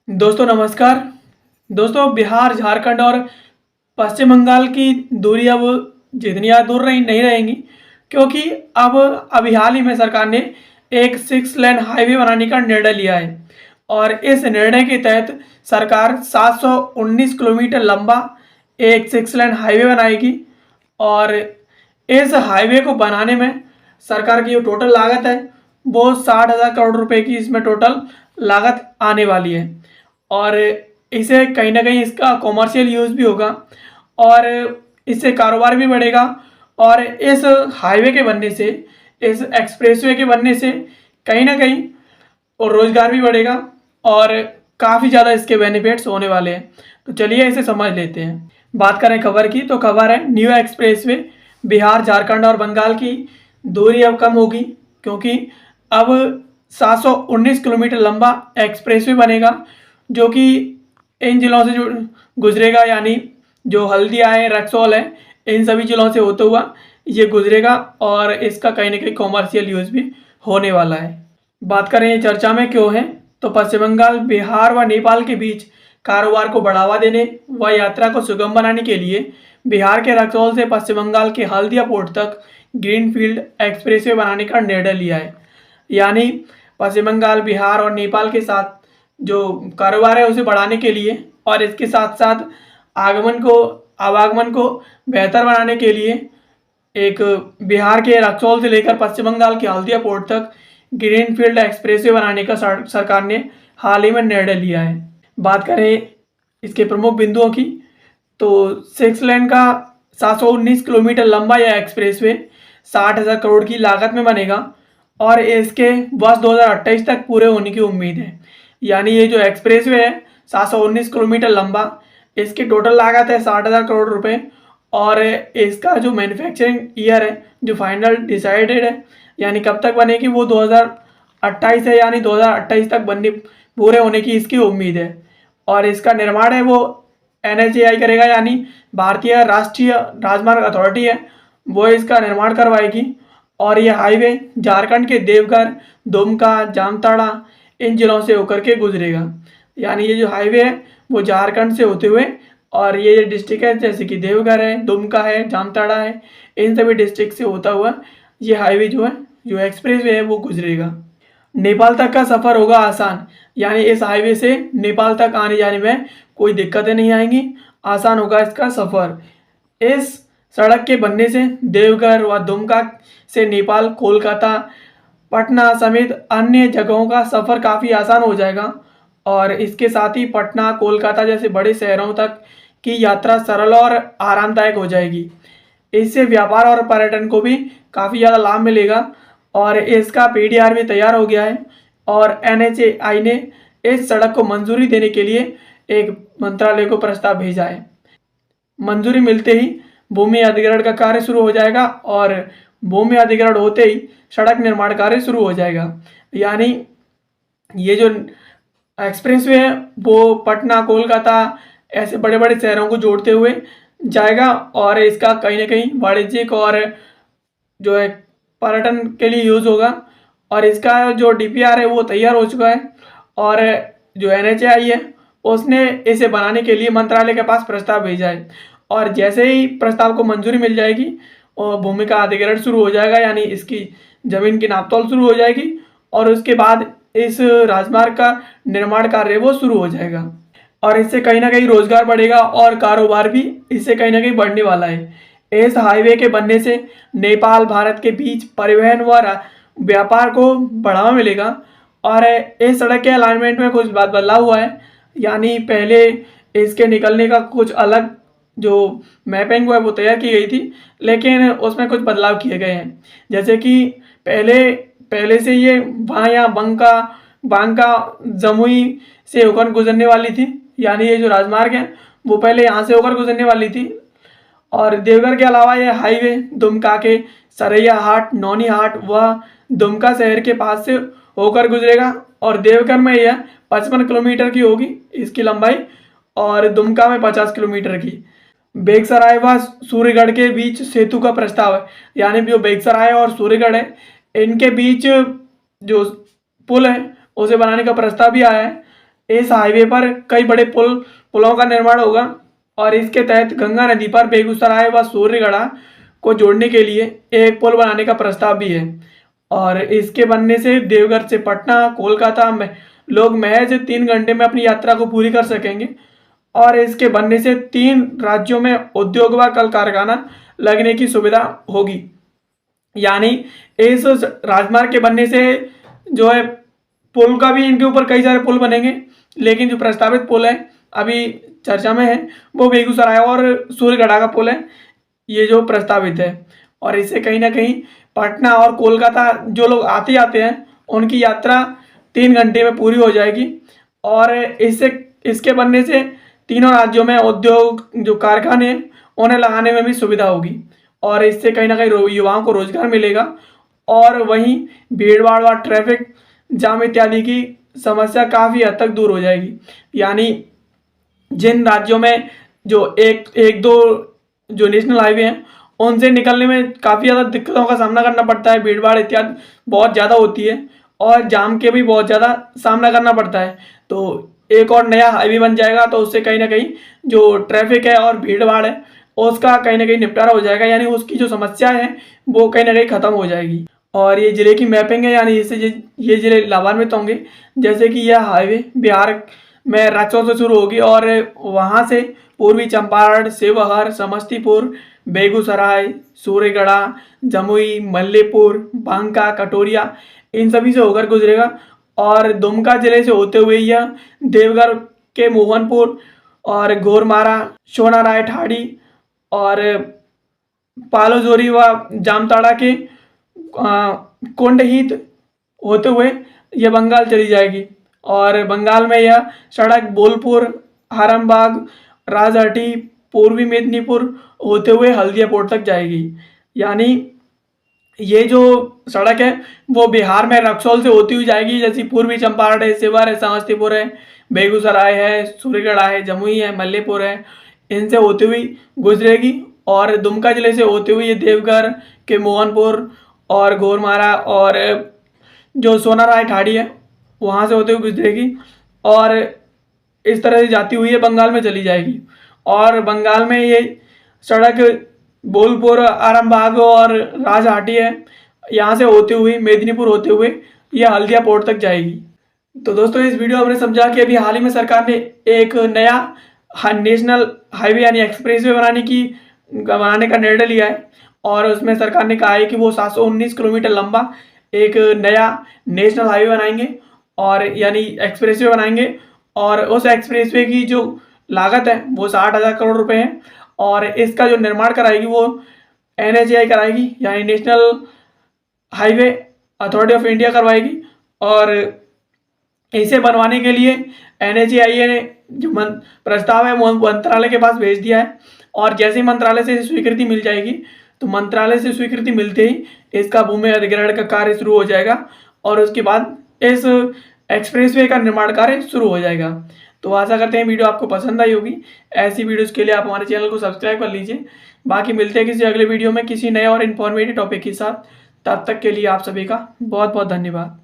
दोस्तों नमस्कार। दोस्तों बिहार, झारखंड और पश्चिम बंगाल की दूरी अब जितनी ज़्यादा दूर नहीं रहेंगी, क्योंकि अब अभी हाल ही में सरकार ने एक 6 लेन हाईवे बनाने का निर्णय लिया है। और इस निर्णय के तहत सरकार 719 किलोमीटर लंबा एक 6 लेन हाईवे बनाएगी। और इस हाईवे को बनाने में सरकार की जो टोटल लागत है वो 60,000 करोड़ रुपए की इसमें टोटल लागत आने वाली है। और इसे कहीं ना कहीं इसका कॉमर्शियल यूज़ भी होगा और इससे कारोबार भी बढ़ेगा। और इस हाईवे के बनने से, इस एक्सप्रेसवे के बनने से कहीं ना कहीं और रोज़गार भी बढ़ेगा और काफ़ी ज़्यादा इसके बेनिफिट्स होने वाले हैं। तो चलिए इसे समझ लेते हैं। बात करें खबर की, तो खबर है न्यू एक्सप्रेसवे बिहार, झारखंड और बंगाल की दूरी अब कम होगी, क्योंकि अब 719 किलोमीटर लंबा एक्सप्रेसवे बनेगा जो कि इन जिलों से जो गुजरेगा, यानी जो हल्दिया है, रक्सौल है, इन सभी जिलों से होते हुआ ये गुजरेगा और इसका कहीं ना कहीं कॉमर्शियल यूज़ भी होने वाला है। बात करें ये चर्चा में क्यों है, तो पश्चिम बंगाल, बिहार व नेपाल के बीच कारोबार को बढ़ावा देने व यात्रा को सुगम बनाने के लिए बिहार के रक्सौल से पश्चिम बंगाल के हल्दिया पोर्ट तक ग्रीनफील्ड एक्सप्रेसवे बनाने का निर्णय लिया है। यानी पश्चिम बंगाल, बिहार और नेपाल के साथ जो कारोबार है उसे बढ़ाने के लिए और इसके साथ साथ आवागमन को बेहतर बनाने के लिए एक बिहार के रक्सौल से लेकर पश्चिम बंगाल के हल्दिया पोर्ट तक ग्रीनफील्ड एक्सप्रेसवे बनाने का सरकार ने हाल ही में निर्णय लिया है। बात करें इसके प्रमुख बिंदुओं की, तो 6 लेन का 719 किलोमीटर लंबा यह एक्सप्रेसवे 60,000 करोड़ की लागत में बनेगा और इसके वर्ष 2028 तक पूरे होने की उम्मीद है। यानी ये जो एक्सप्रेसवे है 719 किलोमीटर लंबा, इसकी टोटल लागत है 60,000 करोड़ रुपए और इसका जो मैन्युफैक्चरिंग ईयर है, जो फाइनल डिसाइडेड है, यानी कब तक बनेगी, वो 2028 है। यानी 2028 तक बनने पूरे होने की इसकी उम्मीद है। और इसका निर्माण है वो NHAI करेगा, यानी भारतीय राष्ट्रीय राजमार्ग अथॉरिटी है, वो इसका निर्माण करवाएगी। और ये हाईवे झारखंड के देवघर, दुमका, जामताड़ा इन जिलों से होकर के गुजरेगा। यानी ये जो हाईवे है वो झारखंड से होते हुए, और ये डिस्ट्रिक्ट है जैसे कि देवघर है, दुमका है, जामताड़ा है, इन सभी डिस्ट्रिक्ट से होता हुआ ये हाईवे जो है, जो एक्सप्रेसवे है, वो गुजरेगा। नेपाल तक का सफ़र होगा आसान, यानी इस हाईवे से नेपाल तक आने जाने में कोई दिक्कतें नहीं आएंगी, आसान होगा इसका सफ़र। इस सड़क के बनने से देवघर व दुमका से नेपाल, कोलकाता, पटना समेत अन्य जगहों का सफ़र काफ़ी आसान हो जाएगा और इसके साथ ही पटना, कोलकाता जैसे बड़े शहरों तक की यात्रा सरल और आरामदायक हो जाएगी। इससे व्यापार और पर्यटन को भी काफ़ी ज़्यादा लाभ मिलेगा और इसका PDR भी तैयार हो गया है और NHAI ने इस सड़क को मंजूरी देने के लिए एक मंत्रालय को प्रस्ताव भेजा है। मंजूरी मिलते ही भूमि अधिग्रहण का कार्य शुरू हो जाएगा और भूमि अधिग्रहण होते ही सड़क निर्माण कार्य शुरू हो जाएगा। यानी ये जो एक्सप्रेसवे है वो पटना, कोलकाता ऐसे बड़े बड़े शहरों को जोड़ते हुए जाएगा और इसका कहीं ना कहीं वाणिज्यिक और जो है पर्यटन के लिए यूज़ होगा। और इसका जो DPR है वो तैयार हो चुका है और जो NHAI है उसने इसे बनाने के लिए मंत्रालय के पास प्रस्ताव भेजा है। और जैसे ही प्रस्ताव को मंजूरी मिल जाएगी और भूमि का अधिग्रहण शुरू हो जाएगा, यानी इसकी ज़मीन की नापतोल शुरू हो जाएगी और उसके बाद इस राजमार्ग का निर्माण कार्य वो शुरू हो जाएगा और इससे कहीं ना कहीं रोजगार बढ़ेगा और कारोबार भी इससे कहीं ना कहीं बढ़ने वाला है। इस हाईवे के बनने से नेपाल, भारत के बीच परिवहन व व्यापार को बढ़ावा मिलेगा और इस सड़क के अलाइनमेंट में कुछ बदलाव हुआ है। यानी पहले इसके निकलने का कुछ अलग जो मैपिंग है वो तैयार की गई थी, लेकिन उसमें कुछ बदलाव किए गए हैं। जैसे कि पहले से ये भाया, बांका, जमुई से होकर गुजरने वाली थी। यानी ये जो राजमार्ग है वो पहले यहाँ से होकर गुजरने वाली थी। और देवघर के अलावा ये हाईवे दुमका के सरैया हाट, नौनी हाट व दुमका शहर के पास से होकर गुजरेगा और देवघर में यह 55 किलोमीटर की होगी इसकी लंबाई और दुमका में 50 किलोमीटर की। बेगसराय व सूर्यगढ़ के बीच सेतु का प्रस्ताव है, यानी जो बेगसराय और सूर्यगढ़ है इनके बीच जो पुल है उसे बनाने का प्रस्ताव भी आया है। इस हाईवे पर कई बड़े पुलों का निर्माण होगा और इसके तहत गंगा नदी पर बेगूसराय व सूर्यगढ़ा को जोड़ने के लिए एक पुल बनाने का प्रस्ताव भी है। और इसके बनने से देवघर से पटना, कोलकाता में लोग महज 3 घंटे में अपनी यात्रा को पूरी कर सकेंगे। और इसके बनने से 3 राज्यों में उद्योग व कल कारखाना लगने की सुविधा होगी। यानी इस राजमार्ग के बनने से जो है पुल का भी, इनके ऊपर कई सारे पुल बनेंगे, लेकिन जो प्रस्तावित पुल है अभी चर्चा में है वो बेगूसराय और सूर्यगढ़ा का पुल है, ये जो प्रस्तावित है। और इससे कहीं ना कहीं पटना और कोलकाता जो लोग आते जाते हैं उनकी यात्रा 3 घंटे में पूरी हो जाएगी। और इसके बनने से तीनों राज्यों में उद्योग जो कारखाने हैं उन्हें लगाने में भी सुविधा होगी और इससे कहीं ना कहीं युवाओं को रोजगार मिलेगा। और वहीं भीड़ भाड़ व ट्रैफिक जाम इत्यादि की समस्या काफ़ी हद तक दूर हो जाएगी। यानी जिन राज्यों में जो एक दो जो नेशनल हाईवे हैं उनसे निकलने में काफ़ी ज़्यादा दिक्कतों का सामना करना पड़ता है, भीड़ भाड़ इत्यादि बहुत ज़्यादा होती है और जाम के भी बहुत ज़्यादा सामना करना पड़ता है। तो एक और नया हाईवे बन जाएगा तो उससे कहीं ना कहीं जो ट्रैफिक है और भीड़ भाड़ है उसका कहीं ना कहीं निपटारा हो जाएगा, यानी उसकी जो समस्या है वो कहीं ना कहीं ख़त्म हो जाएगी। और ये ज़िले की मैपिंग है, यानी इससे ये ज़िले लाभान्वित होंगे। जैसे कि यह हाईवे बिहार में रक्सौल से शुरू होगी और वहाँ से पूर्वी चंपारण, शिवहर, समस्तीपुर, बेगूसराय, सूर्यगढ़ा, जमुई, मल्लेपुर, बांका, कटोरिया, इन सभी से होकर गुजरेगा। और दुमका जिले से होते हुए यह देवघर के मोहनपुर और घोरमारा, सोनाराय ठाड़ी और पालोजोरी व जामताड़ा के कुंडहित होते हुए यह बंगाल चली जाएगी। और बंगाल में यह सड़क बोलपुर, आरामबाग, राजहटी, पूर्वी मेदिनीपुर होते हुए हल्दिया पोर्ट तक जाएगी। यानी ये जो सड़क है वो बिहार में रक्सौल से होती हुई जाएगी, जैसे पूर्वी चंपारण है, शिवहर है, समस्तीपुर है, बेगूसराय है, सूर्यगढ़ा है, जमुई है, मल्लेपुर है, इनसे होती हुई गुजरेगी। और दुमका जिले से होते हुए ये देवघर के मोहनपुर और घोरमारा और जो सोनाराय ठाड़ी है वहाँ से होते हुए गुजरेगी और इस तरह से जाती हुई ये बंगाल में चली जाएगी। और बंगाल में ये सड़क बोलपुर, आरामबाग और राजहाटी है, यहाँ से होते हुए मेदिनीपुर होते हुए ये हल्दिया पोर्ट तक जाएगी। तो दोस्तों इस वीडियो में हमने समझा कि अभी हाल ही में सरकार ने एक नया नेशनल हाईवे यानी एक्सप्रेसवे बनाने का निर्णय लिया है और उसमें सरकार ने कहा है कि वो 719 किलोमीटर लंबा एक नया नेशनल हाईवे बनाएंगे और यानी एक्सप्रेसवे बनाएंगे। और उस एक्सप्रेसवे की जो लागत है वो 60,000 करोड़ रुपए है और इसका जो निर्माण कराएगी वो NHAI कराएगी, यानी national highway authority of India करवाएगी। और इसे बनवाने के लिए NHAI ने जो प्रस्ताव है वो मंत्रालय के पास भेज दिया है और जैसे ही मंत्रालय से स्वीकृति मिल जाएगी तो मंत्रालय से स्वीकृति मिलते ही इसका भूमि अधिग्रहण का कार्य शुरू हो जाएगा और उसके बाद इस एक्सप्रेसवे का निर्माण कार्य शुरू हो जाएगा। तो आशा करते हैं वीडियो आपको पसंद आई होगी। ऐसी वीडियोस के लिए आप हमारे चैनल को सब्सक्राइब कर लीजिए। बाकी मिलते हैं किसी अगले वीडियो में किसी नए और इन्फॉर्मेटिव टॉपिक के साथ। तब तक के लिए आप सभी का बहुत बहुत धन्यवाद।